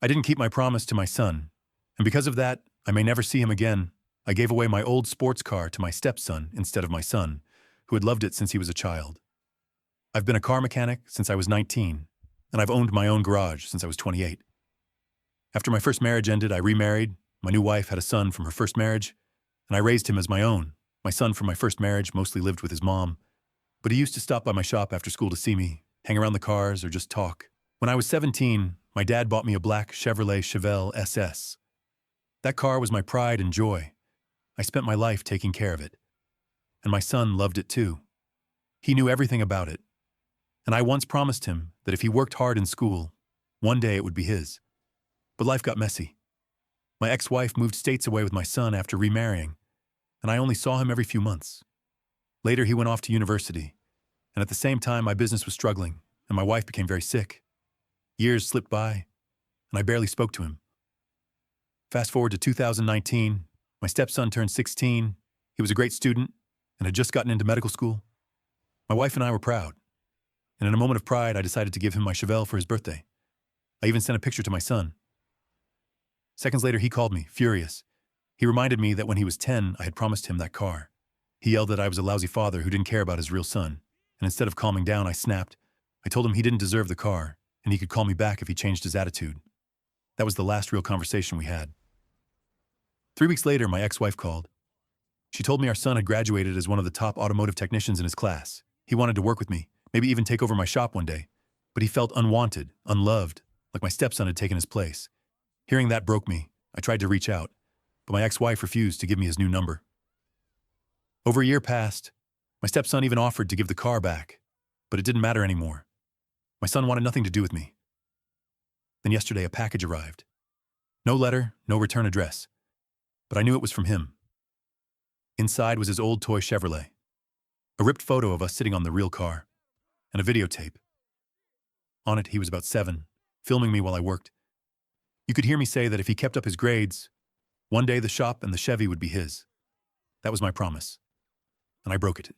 I didn't keep my promise to my son, and because of that, I may never see him again. I gave away my old sports car to my stepson instead of my son, who had loved it since he was a child. I've been a car mechanic since I was 19, and I've owned my own garage since I was 28. After my first marriage ended, I remarried. My new wife had a son from her first marriage, and I raised him as my own. My son from my first marriage mostly lived with his mom, but he used to stop by my shop after school to see me, hang around the cars, or just talk. When I was 17, my dad bought me a black Chevrolet Chevelle SS. That car was my pride and joy. I spent my life taking care of it. And my son loved it too. He knew everything about it. And I once promised him that if he worked hard in school, one day it would be his. But life got messy. My ex-wife moved states away with my son after remarrying, and I only saw him every few months. Later, he went off to university, and at the same time, my business was struggling, and my wife became very sick. Years slipped by, and I barely spoke to him. Fast forward to 2019, my stepson turned 16. He was a great student and had just gotten into medical school. My wife and I were proud, and in a moment of pride, I decided to give him my Chevelle for his birthday. I even sent a picture to my son. Seconds later, he called me, furious. He reminded me that when he was 10, I had promised him that car. He yelled that I was a lousy father who didn't care about his real son, and instead of calming down, I snapped. I told him he didn't deserve the car, and he could call me back if he changed his attitude. That was the last real conversation we had. 3 weeks later, my ex-wife called. She told me our son had graduated as one of the top automotive technicians in his class. He wanted to work with me, maybe even take over my shop one day, but he felt unwanted, unloved, like my stepson had taken his place. Hearing that broke me. I tried to reach out, but my ex-wife refused to give me his new number. Over a year passed. My stepson even offered to give the car back, but it didn't matter anymore. My son wanted nothing to do with me. Then yesterday, a package arrived. No letter, no return address, but I knew it was from him. Inside was his old toy Chevrolet, a ripped photo of us sitting on the real car, and a videotape. On it, he was about 7, filming me while I worked. You could hear me say that if he kept up his grades, one day the shop and the Chevy would be his. That was my promise, and I broke it.